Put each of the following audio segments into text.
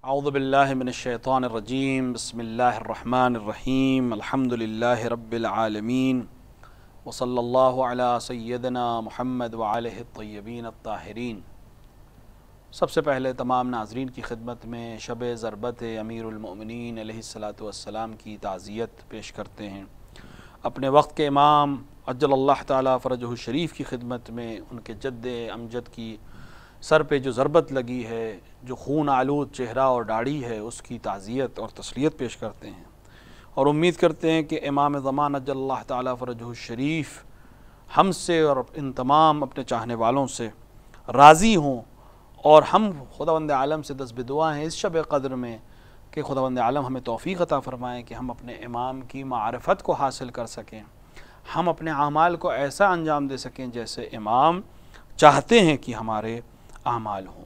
اعوذ باللہ من الشیطان الرجیم بسم اللہ الرحمن الرحیم الحمد للہ رب العالمین وصلی اللہ علی سیدنا محمد وعلہ الطیبین الطاہرین۔ سب سے پہلے تمام ناظرین کی خدمت میں شب ضربت امیر المؤمنین علیہ الصلاۃ والسلام کی تعزیت پیش کرتے ہیں۔ اپنے وقت کے امام عجل اللہ تعالیٰ فرجہ الشریف کی خدمت میں ان کے جد امجد کی سر پہ جو ضربت لگی ہے، جو خون آلود چہرہ اور داڑھی ہے، اس کی تعزیت اور تسلیت پیش کرتے ہیں، اور امید کرتے ہیں کہ امام زمان عجل اللہ تعالیٰ فرجہ الشریف ہم سے اور ان تمام اپنے چاہنے والوں سے راضی ہوں، اور ہم خداوند عالم سے دست بدعا ہیں اس شب قدر میں کہ خداوند عالم ہمیں توفیق عطا فرمائیں کہ ہم اپنے امام کی معرفت کو حاصل کر سکیں، ہم اپنے اعمال کو ایسا انجام دے سکیں جیسے امام چاہتے ہیں کہ ہمارے اعمال ہوں۔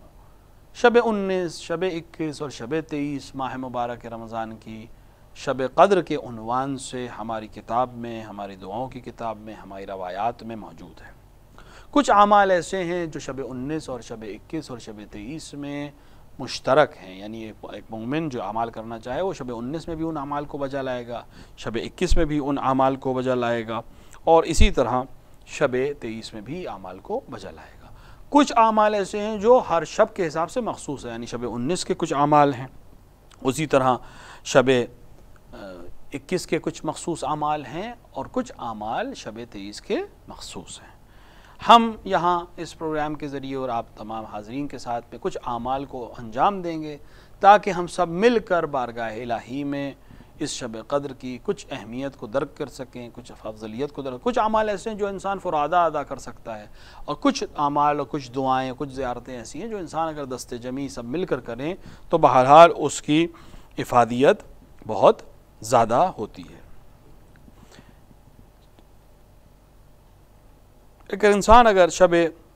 شب 19، شب 21 اور شب 23 ماہ مبارک رمضان کی شب قدر کے عنوان سے ہماری کتاب میں، ہماری دعاؤں کی کتاب میں، ہماری روایات میں موجود ہے۔ کچھ اعمال ایسے ہیں جو شب 19 اور شب 21 اور شب 23 میں مشترک ہیں، یعنی ایک مومن جو اعمال کرنا چاہے وہ شب 19 میں بھی ان اعمال کو بجا لائے گا، شب 21 میں بھی ان اعمال کو بجا لائے گا، اور اسی طرح شب 23 میں بھی اعمال کو بجا لائے گا۔ کچھ اعمال ایسے ہیں جو ہر شب کے حساب سے مخصوص ہیں، یعنی شب 19 کے کچھ اعمال ہیں، اسی طرح شب 21 کے کچھ مخصوص اعمال ہیں، اور کچھ اعمال شب 23 کے مخصوص ہیں۔ ہم یہاں اس پروگرام کے ذریعے اور آپ تمام حاضرین کے ساتھ میں کچھ اعمال کو انجام دیں گے تاکہ ہم سب مل کر بارگاہ الہی میں اس شب قدر کی کچھ اہمیت کو درک کر سکیں، کچھ افضلیت کو درک۔ کچھ اعمال ایسے ہیں جو انسان فرادہ ادا کر سکتا ہے، اور کچھ اعمال اور کچھ دعائیں، کچھ زیارتیں ایسی ہیں جو انسان اگر دست جمعی سب مل کر کریں تو بہرحال اس کی افادیت بہت زیادہ ہوتی ہے۔ اگر انسان شب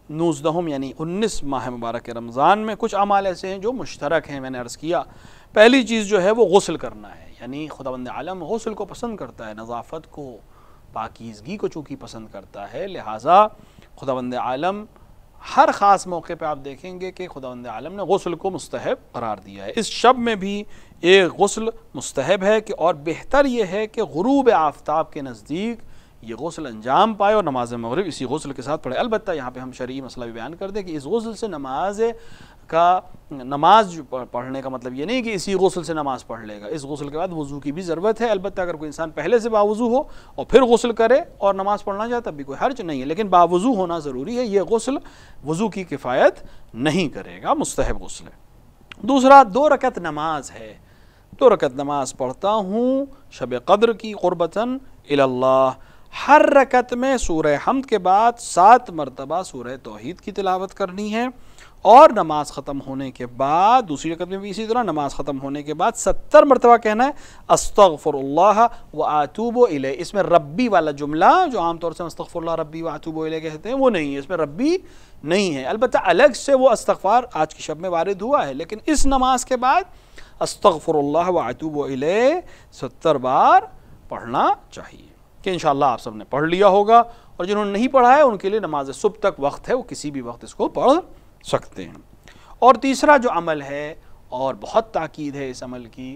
19 یعنی 19 ماہ مبارک رمضان میں کچھ اعمال ایسے ہیں جو مشترک ہیں، میں نے عرض کیا پہلی چیز جو ہے وہ غسل کرنا ہے، یعنی خداوند عالم غسل کو پسند کرتا ہے، نظافت کو، پاکیزگی کو چونکہ پسند کرتا ہے، لہٰذا خداوند عالم ہر خاص موقع پہ آپ دیکھیں گے کہ خداوند عالم نے غسل کو مستحب قرار دیا ہے۔ اس شب میں بھی ایک غسل مستحب ہے کہ، اور بہتر یہ ہے کہ غروب آفتاب کے نزدیک یہ غسل انجام پائے اور نماز مغرب اسی غسل کے ساتھ پڑھے۔ البتہ یہاں پہ ہم شرعی مسئلہ بھی بیان کر دیں کہ اس غسل سے نماز پڑھنے کا مطلب یہ نہیں کہ اسی غسل سے نماز پڑھ لے گا، اس غسل کے بعد وضو کی بھی ضرورت ہے۔ البتہ اگر کوئی انسان پہلے سے باوضو ہو اور پھر غسل کرے اور نماز پڑھنا چاہے تب بھی کوئی حرج نہیں ہے، لیکن باوضو ہونا ضروری ہے، یہ غسل وضو کی کفایت نہیں کرے گا، مستحب غسل ہے۔ دوسرا 2 رکعت نماز ہے، 2 رکعت نماز پڑھتا ہوں شب قدر کی قربتاً الی اللہ۔ ہر رکعت میں سورہ حمد کے بعد 7 مرتبہ سورہ توحید کی تلاوت کرنی ہے، اور نماز ختم ہونے کے بعد دوسری رکعت میں بھی اسی طرح نماز ختم ہونے کے بعد 70 مرتبہ کہنا ہے استغفر اللہ واتوب الیہ۔ اس میں ربی والا جملہ جو عام طور سے استغفر اللہ ربی واتوب الیہ کہتے ہیں وہ نہیں ہے، اس میں ربی نہیں ہے، البتہ الگ سے وہ استغفار آج کی شب میں وارد ہوا ہے، لیکن اس نماز کے بعد استغفر اللہ واتوب الیہ 70 بار پڑھنا چاہیے، کہ انشاءاللہ آپ سب نے پڑھ لیا ہوگا، اور جنہوں نے نہیں پڑھا ہے ان کے لیے نماز صبح تک وقت ہے، وہ کسی بھی وقت اس کو پڑھ سکتے ہیں۔ اور تیسرا جو عمل ہے، اور بہت تاکید ہے اس عمل کی،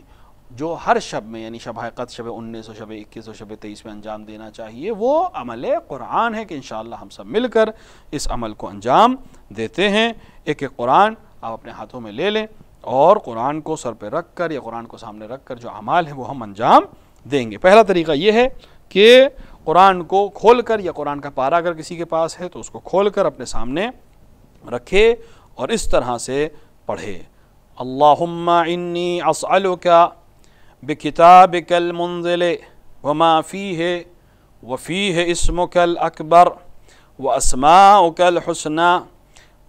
جو ہر شب میں یعنی شب قدر شب 19 اور شب 21 اور شب 23 میں انجام دینا چاہیے، وہ عمل قرآن ہے کہ انشاءاللہ ہم سب مل کر اس عمل کو انجام دیتے ہیں۔ ایک قرآن آپ اپنے ہاتھوں میں لے لیں، اور قرآن کو سر پہ رکھ کر یا قرآن کو سامنے رکھ کر جو اعمال ہیں وہ ہم انجام دیں گے۔ پہلا طریقہ یہ ہے کہ قرآن کو کھول کر، یا قرآن کا پارہ اگر کسی کے پاس ہے تو اس کو کھول کر اپنے سامنے رکھے اور اس طرح سے پڑھے۔ اللہم انی اسألک بکتابک المنزل وما فیہ وفیہ اسمک الاکبر واسماؤک الحسنى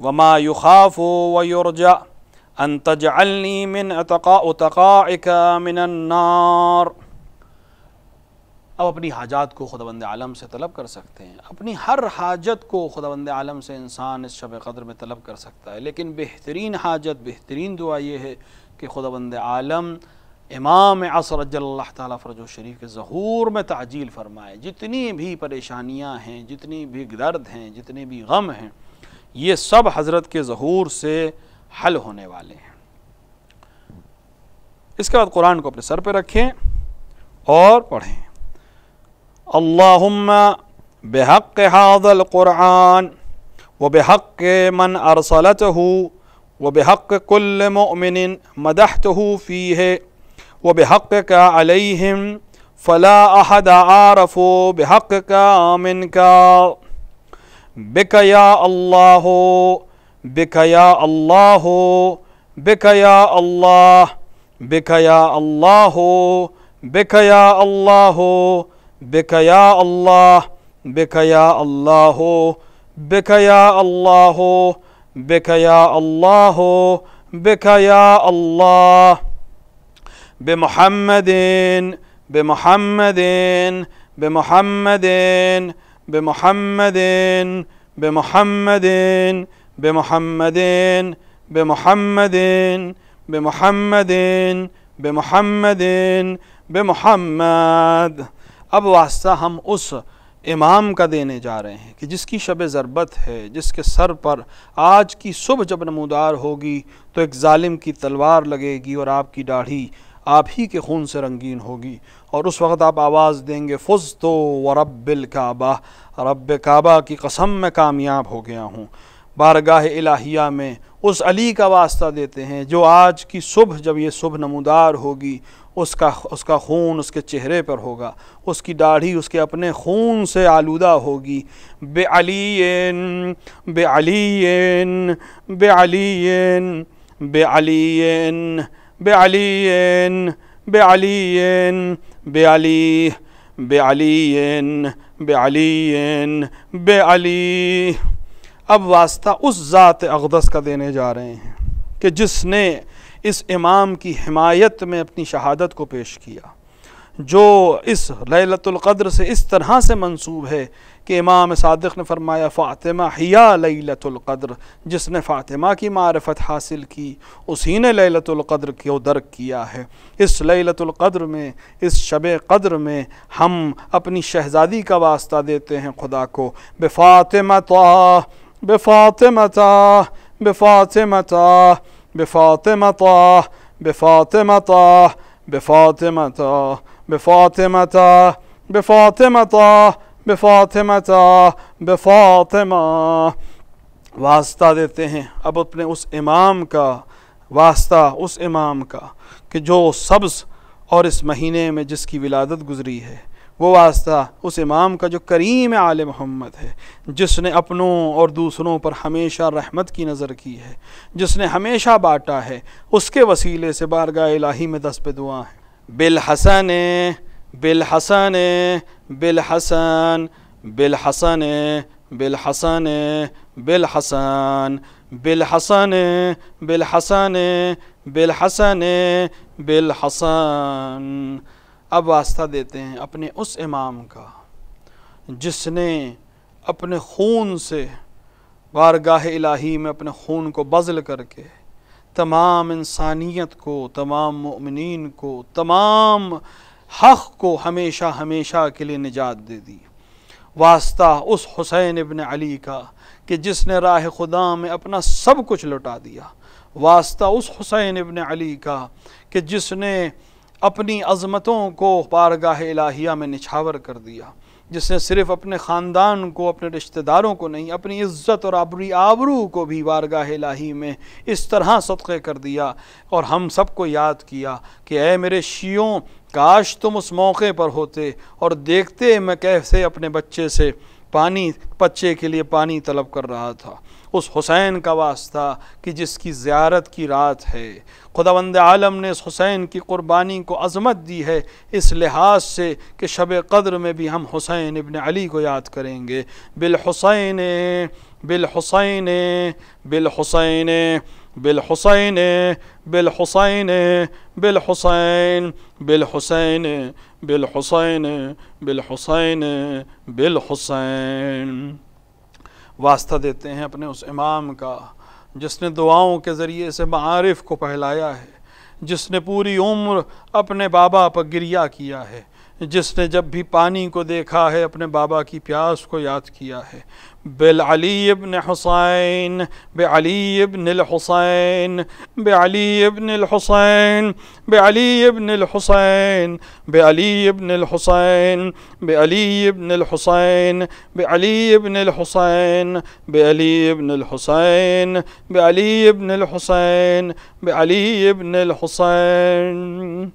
وما یخاف ویرجع ان تجعلنی من اتقائک من النار۔ اب اپنی حاجات کو خداوند عالم سے طلب کر سکتے ہیں، اپنی ہر حاجت کو خداوند عالم سے انسان اس شب قدر میں طلب کر سکتا ہے، لیکن بہترین حاجت، بہترین دعا یہ ہے کہ خداوند عالم امام عصر عجل اللہ تعالیٰ فرجہ الشریف کے ظہور میں تعجیل فرمائے۔ جتنی بھی پریشانیاں ہیں، جتنی بھی درد ہیں، جتنے بھی غم ہیں، یہ سب حضرت کے ظہور سے حل ہونے والے ہیں۔ اس کے بعد قرآن کو اپنے سر پہ رکھیں اور پڑھیں اللہم بحق هذا القرآن وبحق من ارسلته وبحق كل مؤمن مدحته فيه وبحقك عليهم فلا احد عارف بحقك منك بك يا الله بك يا الله بك يا الله بك يا الله بك يا الله بك يا الله بك يا الله بك يا الله بك يا الله بك يا الله بمحمد بمحمد بمحمد بمحمد بمحمد بمحمد بمحمد بمحمد بمحمد بمحمد. اب واسطہ ہم اس امام کا دینے جا رہے ہیں کہ جس کی شب ضربت ہے، جس کے سر پر آج کی صبح جب نمودار ہوگی تو ایک ظالم کی تلوار لگے گی اور آپ کی داڑھی آپ ہی کے خون سے رنگین ہوگی، اور اس وقت آپ آواز دیں گے فزتو ورب الکعبہ، رب کعبہ کی قسم میں کامیاب ہو گیا ہوں. بارگاہ الہیہ میں اس علی کا واسطہ دیتے ہیں جو آج کی صبح جب یہ صبح نمودار ہوگی اس کا خون اس کے چہرے پر ہوگا، اس کی داڑھی اس کے اپنے خون سے آلودہ ہوگی. بعلی بعلی بعلی بعلی بعلی بعلی بعلی بعلی بعلی بعلی. اب واسطہ اس ذات اقدس کا دینے جا رہے ہیں کہ جس نے اس امام کی حمایت میں اپنی شہادت کو پیش کیا، جو اس لیلۃ القدر سے اس طرح سے منسوب ہے کہ امام صادق نے فرمایا فاطمہ ہیا لیلۃ القدر، جس نے فاطمہ کی معرفت حاصل کی اسی نے لیلۃ القدر کو درک کیا ہے. اس لیلۃ القدر میں، اس شب قدر میں ہم اپنی شہزادی کا واسطہ دیتے ہیں خدا کو. بفاطمہ بفاطمہ بفاطمہ بفاطمہ بفاطمہ بفاطمہ بفاطمہ بفاطمہ بفاطمہ بفاطمہ. واسطہ دیتے ہیں اب اپنے اس امام کا، واسطہ اس امام کا کہ جو سبز اور اس مہینے میں جس کی ولادت گزری ہے، وہ واسطہ اس امام کا جو کریم آل محمد ہے، جس نے اپنوں اور دوسروں پر ہمیشہ رحمت کی نظر کی ہے، جس نے ہمیشہ بانٹا ہے. اس کے وسیلے سے بارگاہ الہی میں دست پہ دعا ہے. بالحسن بالحسن بالحسن بالحسن بالحسن بالحسن بالحسن بالحسن بالحسن بالحسن. اب واسطہ دیتے ہیں اپنے اس امام کا جس نے اپنے خون سے بارگاہ الہی میں اپنے خون کو بذل کر کے تمام انسانیت کو، تمام مؤمنین کو، تمام حق کو ہمیشہ ہمیشہ کے لیے نجات دے دی. واسطہ اس حسین ابن علی کا کہ جس نے راہ خدا میں اپنا سب کچھ لٹا دیا. واسطہ اس حسین ابن علی کا کہ جس نے اپنی عظمتوں کو بارگاہ الہیہ میں نچھاور کر دیا، جس نے صرف اپنے خاندان کو، اپنے رشتہ داروں کو نہیں، اپنی عزت اور آبرو کو بھی بارگاہ الہی میں اس طرح صدقے کر دیا. اور ہم سب کو یاد کیا کہ اے میرے شیعوں، کاش تم اس موقع پر ہوتے اور دیکھتے میں کیسے اپنے بچے کے لیے پانی طلب کر رہا تھا. اس حسین کا واسطہ کہ جس کی زیارت کی رات ہے. خداوند عالم نے اس حسین کی قربانی کو عظمت دی ہے اس لحاظ سے کہ شب قدر میں بھی ہم حسین ابن علی کو یاد کریں گے. بالحسین بالحسین بالحسین بالحسین بالحسین بالحسین بالحسین بالحسین بالحسین بالحسین. واسطہ دیتے ہیں اپنے اس امام کا جس نے دعاؤں کے ذریعے سے معارف کو پہلایا ہے، جس نے پوری عمر اپنے بابا پر گریہ کیا ہے، جس نے جب بھی پانی کو دیکھا ہے اپنے بابا کی پیاس کو یاد کیا ہے۔ بالعلی ابن حسین، بعلی ابن الحسین، بعلی ابن الحسین، بعلی ابن الحسین، بعلی ابن الحسین، بعلی ابن الحسین، بعلی ابن الحسین، بعلی ابن الحسین، بعلی ابن الحسین، بعلی ابن الحسین۔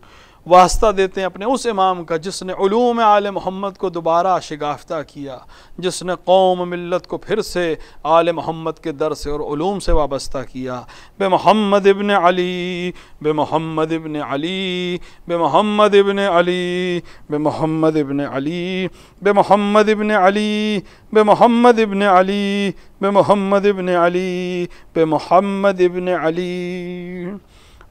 واسطہ دیتے ہیں اپنے اس امام کا جس نے علوم آل محمد کو دوبارہ شگافتہ کیا، جس نے قوم ملت کو پھر سے آل محمد کے در سے اور علوم سے وابستہ کیا۔ بے محمد ابن علی، بے محمد ابن علی، بے محمد ابن علی، بے محمد ابن علی، بے محمد ابن علی، بے محمد ابن علی، بے محمد ابن علی، بے محمد ابن علی۔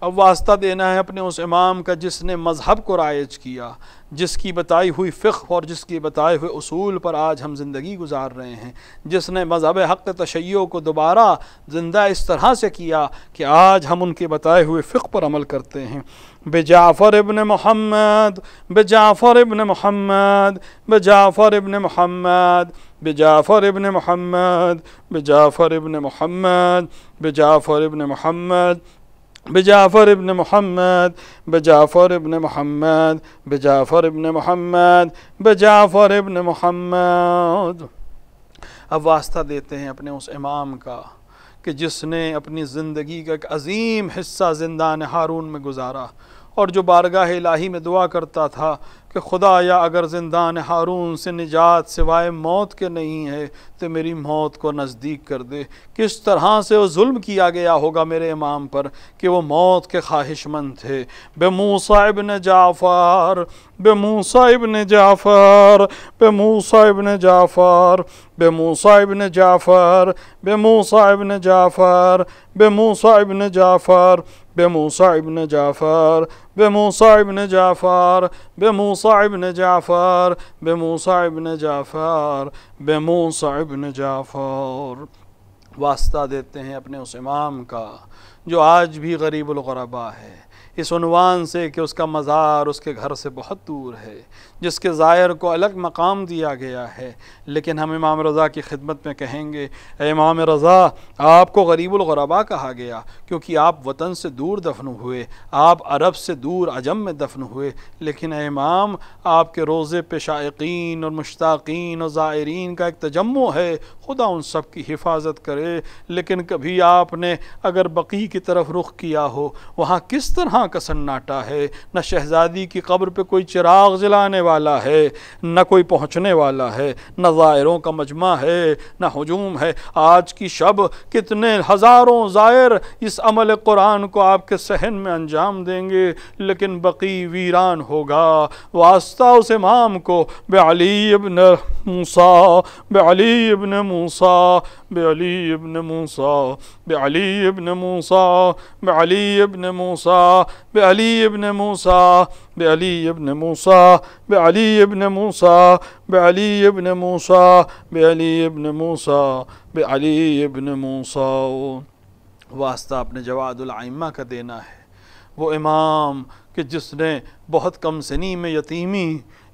اب واسطہ دینا ہے اپنے اس امام کا جس نے مذہب کو رائج کیا، جس کی بتائی ہوئی فقہ اور جس کی بتائے ہوئے اصول پر آج ہم زندگی گزار رہے ہیں، جس نے مذہب حق تشیع کو دوبارہ زندہ اس طرح سے کیا کہ آج ہم ان کے بتائے ہوئے فقہ پر عمل کرتے ہیں۔ بجعفر ابن محمد، بجعفر ابن محمد، بجعفر ابن محمد، بجعفر ابن محمد، بجعفر ابن محمد، بجعفر ابن محمد، بجعفر ابن محمد، بجعفر ابن محمد، بجعفر ابن محمد، بجعفر ابن محمد۔ اب واسطہ دیتے ہیں اپنے اس امام کا کہ جس نے اپنی زندگی کا ایک عظیم حصہ زندان ہارون میں گزارا اور جو بارگاہ الہی میں دعا کرتا تھا کہ خدایا اگر زندان ہارون سے نجات سوائے موت کے نہیں ہے تو میری موت کو نزدیک کر دے۔ کس طرح سے وہ ظلم کیا گیا ہوگا میرے امام پر کہ وہ موت کے خواہش مند تھے۔ بے موسیٰ ابن جعفر، بے موسیٰ ابن جعفر، بے موسیٰ ابن جعفر، بے موسیٰ ابن جعفر، بے موسیٰ ابن جعفر، بے موسیٰ ابن جعفر، بے موسیٰ ابن جعفر، بے موسیٰ ابن جعفر، بے موسیٰ ابن جعفر، بے موسیٰ ابن جعفر، بے موسیٰ ابن جعفر۔ واسطہ دیتے ہیں اپنے اس امام کا جو آج بھی غریب الغربا ہے، اس عنوان سے کہ اس کا مزار اس کے گھر سے بہت دور ہے، جس کے زائر کو الگ مقام دیا گیا ہے، لیکن ہم امام رضا کی خدمت میں کہیں گے اے امام رضا آپ کو غریب الغربا کہا گیا کیونکہ آپ وطن سے دور دفن ہوئے، آپ عرب سے دور عجم میں دفن ہوئے، لیکن اے امام آپ کے روضے پہ شائقین اور مشتاقین اور زائرین کا ایک تجمع ہے، خدا ان سب کی حفاظت کرے۔ لیکن کبھی آپ نے اگر بقیع کی طرف رخ کیا ہو، وہاں کس طرح کا سناٹا ہے، نہ شہزادی کی قبر پہ کوئی چراغ جلانے والا ہے، نہ کوئی پہنچنے والا ہے، نہ زائروں کا مجمع ہے، نہ ہجوم ہے۔ آج کی شب کتنے ہزاروں زائر اس عمل قرآن کو آپ کے صحن میں انجام دیں گے، لیکن بقیع ویران ہوگا۔ واسطہ اس امام کو بعلی ابن موسیٰ، بعلی ابن موسیٰ، بعلی ابن موسیٰ، بعلی ابن موسیٰ، بعلی ابن موسیٰ، بعلی ابن موسیٰ، بعلی ابن موسیٰ، بعلی ابن موسیٰ، بعلی ابن موسیٰ، بعلی ابن موسیٰ، بعلی ابن موسیٰ۔ واسطہ اپنے جواد الائمہ کا دینا ہے، وہ امام کہ جس نے بہت کم سنی میں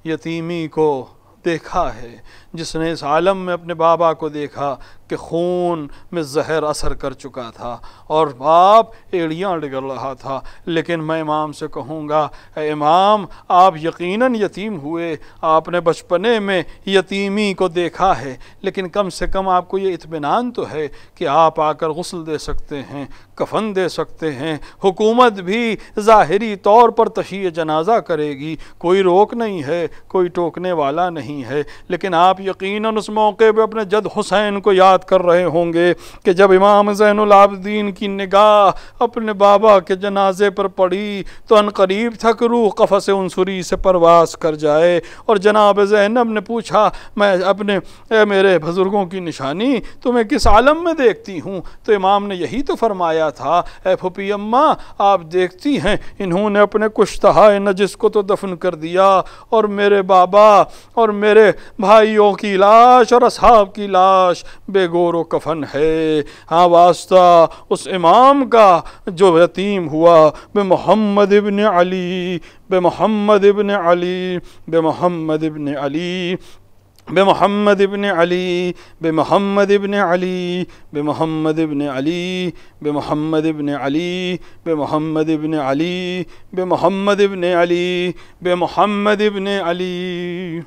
یتیمی کو دیکھا ہے، جس نے اس عالم میں اپنے بابا کو دیکھا کہ خون میں زہر اثر کر چکا تھا اور باپ ایڑیاں ڈگل رہا تھا، لیکن میں امام سے کہوں گا اے امام آپ یقیناً یتیم ہوئے، آپ نے بچپنے میں یتیمی کو دیکھا ہے، لیکن کم سے کم آپ کو یہ اطمینان تو ہے کہ آپ آ کر غسل دے سکتے ہیں، کفن دے سکتے ہیں، حکومت بھی ظاہری طور پر تشییع جنازہ کرے گی، کوئی روک نہیں ہے، کوئی ٹوکنے والا نہیں ہے، لیکن آپ یقیناً اس موقع پہ اپنے جد حسین کو یاد کر رہے ہوں گے کہ جب امام زین العابدین کی نگاہ اپنے بابا کے جنازے پر پڑی تو ان قریب تھا کہ روح قفس عنصری سے پرواز کر جائے، اور جناب زینب نے پوچھا میں اے میرے بزرگوں کی نشانی تمہیں کس عالم میں دیکھتی ہوں، تو امام نے یہی تو فرمایا تھا اے پھوپھی اماں آپ دیکھتی ہیں انہوں نے اپنے کشتہائے نجس کو تو دفن کر دیا، اور میرے بابا اور میرے بھائیوں کی لاش اور اصحاب کی لاش بے گور و کفن ہے، ہاں واسطہ اس امام کا جو یتیم ہوا، بے محمد ابن علی، بے محمد ابن علی، بے محمد ابن علی، بے محمد ابن علی، بے محمد ابن علی، بے محمد ابن علی، بے محمد ابن علی، بے محمد ابن علی، بے محمد ابن علی، بے محمد ابن علی۔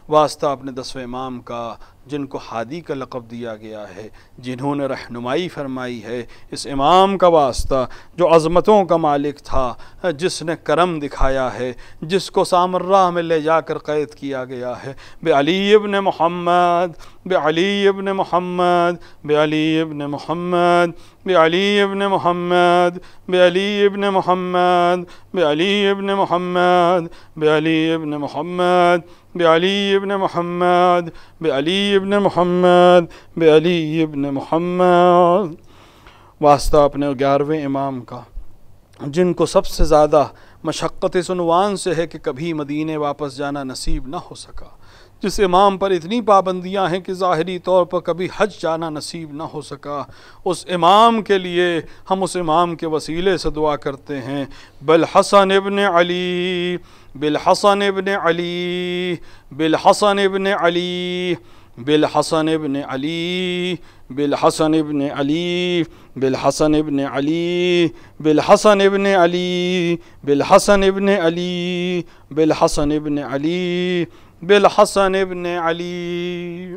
واسطہ اپنے 10ویں امام کا، جن کو ہادی کا لقب دیا گیا ہے، جنہوں نے رہنمائی فرمائی ہے، اس امام کا واسطہ جو عظمتوں کا مالک تھا، جس نے کرم دکھایا ہے، جس کو سامراہ میں لے جا کر قید کیا گیا ہے، بے علی ابن محمد، بے علی ابن محمد، بے علی ابن محمد، بے علی ابن محمد، بے علی ابن محمد، بے علی ابن محمد، بے علی ابن محمد، بے علی ابن محمد، بے علی ابن محمد، بے علی ابن محمد۔ واسطہ اپنے 11ویں امام کا، جن کو سب سے زیادہ مشقت اس عنوان سے ہے کہ کبھی مدینے واپس جانا نصیب نہ ہو سکا، جس امام پر اتنی پابندیاں ہیں کہ ظاہری طور پر کبھی حج جانا نصیب نہ ہو سکا، اس امام کے لیے ہم اس امام کے وسیلے سے دعا کرتے ہیں، بالحسن ابن علی، بالحسن ابن علی، بالحسن ابن علی، بالحسن ابن علی، بالحسن ابن علی، بالحسن ابن علی، بالحسن ابن علی، بالحسن ابن علی، بالحسن ابن علی، بالحسن ابن علی۔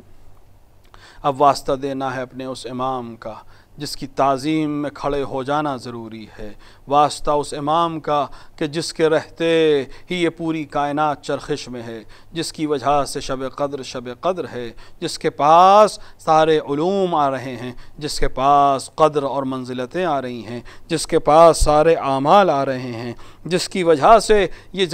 اب واسطہ دینا ہے اپنے اس امام کا جس کی تعظیم میں کھڑے ہو جانا ضروری ہے، واسطہ اس امام کا کہ جس کے رہتے ہی یہ پوری کائنات چرخش میں ہے، جس کی وجہ سے شب قدر ہے، جس کے پاس سارے علوم آ رہے ہیں، جس کے پاس قدر اور منزلتیں آ رہی ہیں، جس کے پاس سارے اعمال آ رہے ہیں، جس کی وجہ سے یہ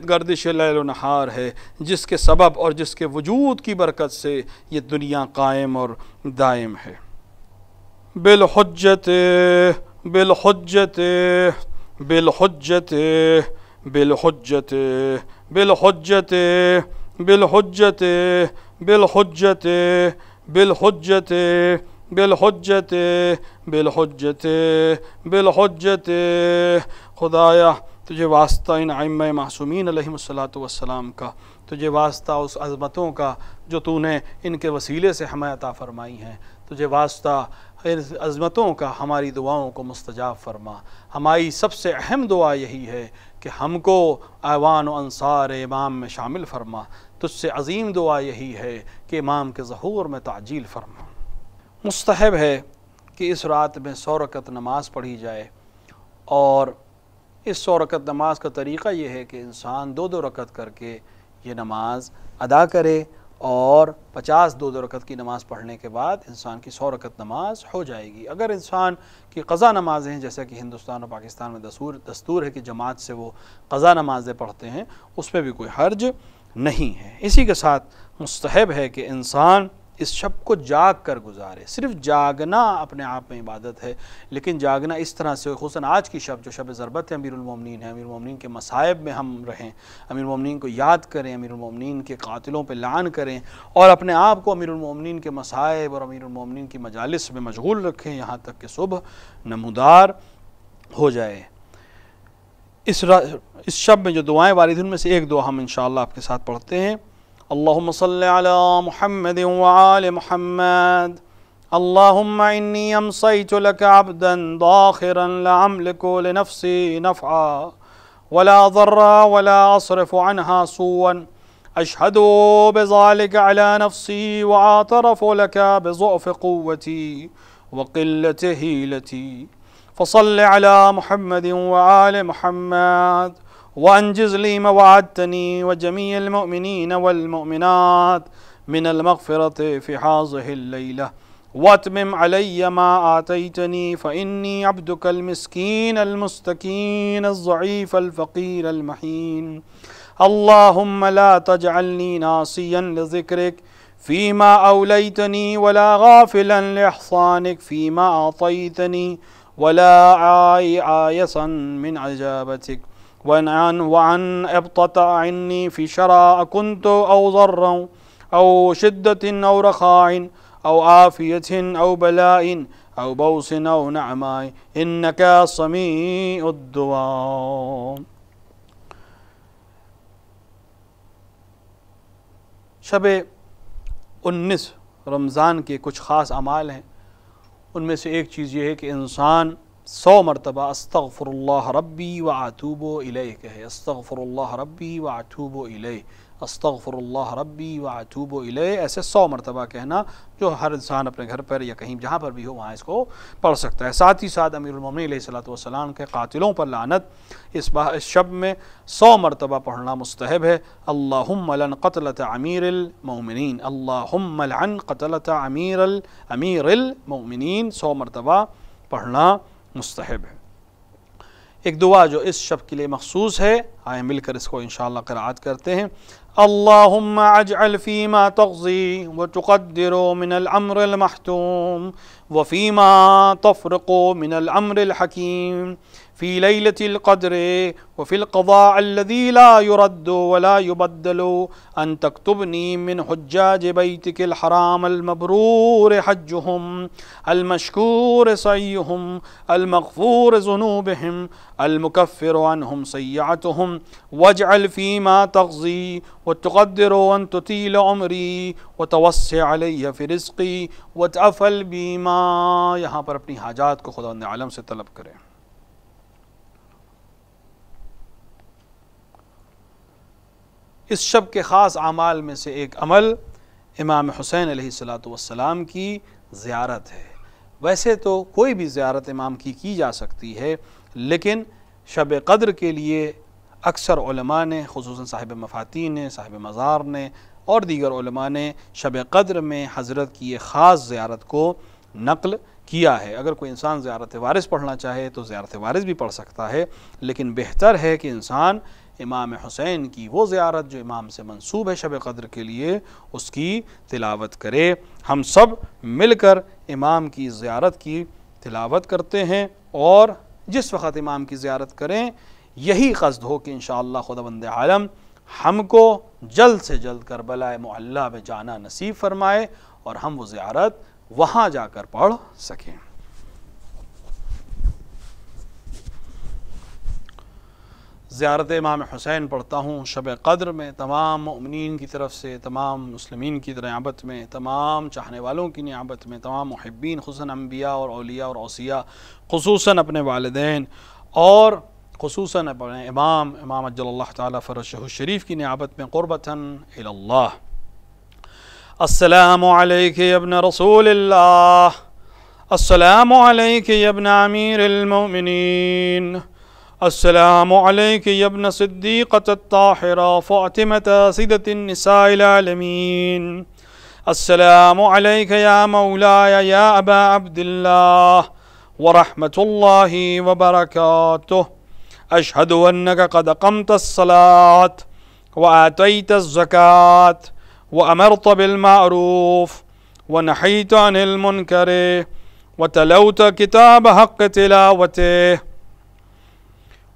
گردش لیل و نہار ہے، جس کے سبب اور جس کے وجود کی برکت سے یہ دنیا قائم اور دائم ہے۔ بالحجت بالحجت بالحجت بالحجت بالحجت بالحجت بالحجت بالحجت بالحجت بالحجت بالحجت۔ خدایا تجھے واسطہ ان ائمہ معصومین علیہم الصلاۃ والسلام کا، تجھے واسطہ اس عظمتوں کا جو تو نے ان کے وسیلے سے ہمیں عطا فرمائی ہیں، تجھے واسطہ ان عظمتوں کا ہماری دعاؤں کو مستجاب فرما۔ ہماری سب سے اہم دعا یہی ہے کہ ہم کو اعوان و انصار امام میں شامل فرما، تجھ سے عظیم دعا یہی ہے کہ امام کے ظہور میں تعجیل فرما۔ مستحب ہے کہ اس رات میں 100 رکعت نماز پڑھی جائے، اور اس 100 رکعت نماز کا طریقہ یہ ہے کہ انسان 2 رکعت کر کے یہ نماز ادا کرے، اور 50 2 رکعت کی نماز پڑھنے کے بعد انسان کی 100 رکعت نماز ہو جائے گی۔ اگر انسان کی قضا نمازیں ہیں، جیسا کہ ہندوستان اور پاکستان میں دستور ہے کہ جماعت سے وہ قضا نمازیں پڑھتے ہیں، اس میں بھی کوئی حرج نہیں ہے۔ اسی کے ساتھ مستحب ہے کہ انسان اس شب کو جاگ کر گزارے۔ صرف جاگنا اپنے آپ میں عبادت ہے، لیکن جاگنا اس طرح سے، خصوصاً آج کی شب جو شب ضربت ہے امیر المومنین ہے، امیر المومنین کے مصائب میں ہم رہیں، امیر المومنین کو یاد کریں، امیر المومنین کے قاتلوں پہ لعن کریں، اور اپنے آپ کو امیر المومنین کے مصائب اور امیر المومنین کی مجالس میں مشغول رکھیں یہاں تک کہ صبح نمودار ہو جائے۔ اس شب میں جو دعائیں وارد ہیں ان میں سے ایک دعا ہم انشاءاللہ آپ کے ساتھ پڑھتے ہیں۔ اللہم صلی علی محمد وآل محمد، اللہم انی امسیت لک عبدا ضاخرا لا املک لنفسی نفعا ولا ضرا ولا اصرف عنها سوا، اشہد بذلک علی نفسی واعترف لک بضعف قوتی وقلت حیلتی، فصل علی محمد وآل محمد وانجز لی ما وعدتنی وجمیع المؤمنین والمؤمنات من المغفرة فی هذه اللیلہ، واتمم علی ما آتیتنی فإنی عبدک المسکین المستکین الضعیف الفقیر المحین، اللہم لا تجعلنی ناسیا لذکرک فیما اولیتنی ولا غافلا لإحسانک فیما اعطیتنی ولا عائسا من عجابتک، وعن ابطأ عني في شراء كنت أو ضرا أو شدة أو رخاء أو عافية أو بلاء أو بوس أو نعماء إنك سميع الدعاء۔ شب 19 رمضان کے کچھ خاص اعمال ہیں، ان میں سے ایک چیز یہ ہے کہ انسان 100 مرتبہ استغفر اللہ ربی واتوب الیہ کہے۔ استغفر اللہ ربی واتوب الیہ، استغفر اللہ ربی واتوب الیہ، ایسے 100 مرتبہ کہنا، جو ہر انسان اپنے گھر پر یا کہیں جہاں پر بھی ہو وہاں اس کو پڑھ سکتا ہے۔ ساتھ ہی ساتھ امیر المومنین علیہ الصلوۃ والسلام کے قاتلوں پر لعنت اس شب میں 100 مرتبہ پڑھنا مستحب ہے۔ اللہم لعن قتلۃ امیر المومنین، اللہم لعن قتلۃ امیر المومنین، 100 مرتبہ پڑھنا مستحب ہے۔ ایک دعا جو اس شب کے لیے مخصوص ہے، آئیں مل کر اس کو انشاءاللہ قرأت کرتے ہیں۔ اللہم اجعل فیما تقضی وتقدر من الامر المحتوم وفیما تفرق من الامر الحکیم فی لیلة القدر وفی القضاء الذي لا يرد ولا يبدل ان تكتبنی من حجاج بیتک الحرام المبرور حجهم المشکور سعیهم المغفور ذنوبهم المكفر عنهم سیئاتهم واجعل فيما تقضي وتقدر ان تطيل عمری وتوسع علی في رزقی وتعفل بما۔ یہاں پر اپنی حاجات کو خداوند عالم سے طلب کریں۔ اس شب کے خاص اعمال میں سے ایک عمل امام حسین علیہ السلام کی زیارت ہے۔ ویسے تو کوئی بھی زیارت امام کی جا سکتی ہے، لیکن شب قدر کے لیے اکثر علماء نے، خصوصاً صاحب مفاتین نے، صاحب مزار نے اور دیگر علماء نے شب قدر میں حضرت کی ایک خاص زیارت کو نقل کیا ہے۔ اگر کوئی انسان زیارت وارث پڑھنا چاہے تو زیارت وارث بھی پڑھ سکتا ہے، لیکن بہتر ہے کہ انسان امام حسین کی وہ زیارت جو امام سے منسوب ہے شب قدر کے لیے، اس کی تلاوت کرے۔ ہم سب مل کر امام کی زیارت کی تلاوت کرتے ہیں، اور جس وقت امام کی زیارت کریں یہی قصد ہو کہ انشاءاللہ خداوند عالم ہم کو جلد سے جلد کربلا معلی میں جانا نصیب فرمائے اور ہم وہ زیارت وہاں جا کر پڑھ سکیں۔ زیارت امام حسین پڑھتا ہوں شب قدر میں، تمام مؤمنین کی طرف سے، تمام مسلمین کی نعمت میں، تمام چاہنے والوں کی نعمت میں، تمام محبین خصوصاً انبیاء اور اولیاء اور اوصیاء، خصوصاً اپنے والدین اور خصوصاً اپنے امام اجل اللہ تعالی فرجہ الشریف کی نعمت میں، قربتاً الی اللہ۔ السلام علیک یا ابن رسول اللہ، السلام علیک یا ابن امیر المؤمنین، السلام علیک یا ابن صدیقۃ الطاہرہ فاطمۃ سیدۃ النساء العالمین، السلام علیک یا مولایا یا ابا عبداللہ ورحمۃ اللہ وبرکاتہ، اشہد انک قد اقمت الصلاة وآتیت الزکاة وأمرت بالمعروف ونحیت عن المنکر وتلوت کتاب حق تلاوته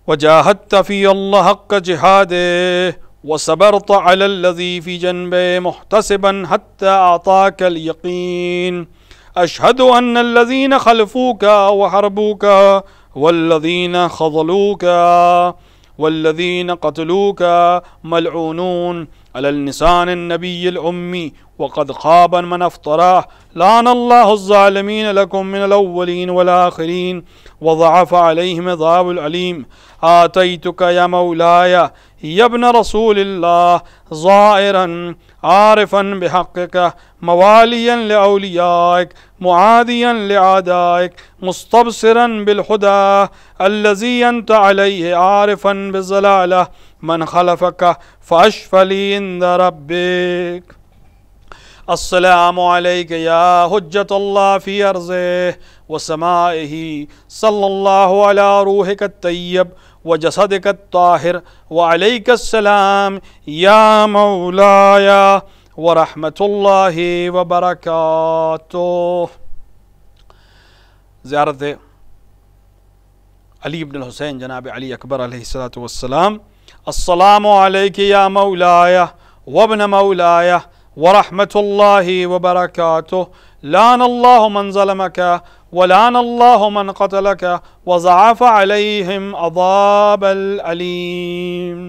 وجاہدت فی اللہ حق جہاده وصبرت علی الذی فی جنبه محتسبا حتی اعطاک الیقین، اشہد ان الذین خلفوک وحربوک والذین خذلوک والذین قتلوک ملعونون علی اللسان النبی الأمی وقد خاب من افتراه، لعن اللہ الظالمین لکم من الاولین والآخرین وضعف علیہم عذاب العلیم، آتیتک یا مولایا یا ابن رسول اللہ ظائرا عارفا بحقک موالیا لأولیائک معادیا لعادائک مستبصرا بالہدى الذی انت علیہ عارفا بالضلالہ من خلفک فاشفلی عند ربک۔ السلام علیک یا حجت اللہ فی ارضہ وسمائہ، صلی اللہ علی روحک الطیب وجسدک الطاہر وعلیک السلام یا مولایا ورحمۃ اللہ وبرکاتہ۔ زیارت علی بن الحسین جناب علی اکبر علیہ السلام۔ السلام علیک یا مولایا وابن مولایا ورحمۃ اللہ وبرکاتہ، لعن اللہ من ظلمک ولعن اللہ من قتلک وضاعف علیہم عذاب العلیم.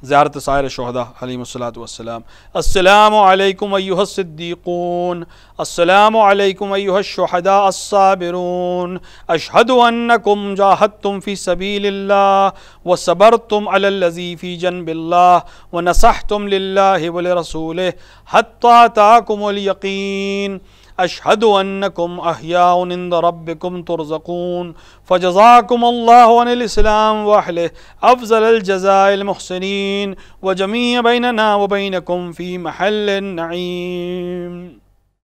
زیارت سائر شہداء علیہم الصلاۃ والسلام. السلام علیکم ایھا الصدیقون، السلام علیکم ایھا الشہداء الصابرون، اشہد انکم جاہدتم فی سبیل اللہ وصبرتم علی الذی فی جنب اللہ ونصحتم للہ ولرسولہ حتی اتاکم الیقین، اشہد انکم احیاء عند ربکم ترزقون، فجزاکم اللہ عن الاسلام واہلہ افضل الجزاء المحسنین وجمیع بیننا وبینکم فی محل نعیم.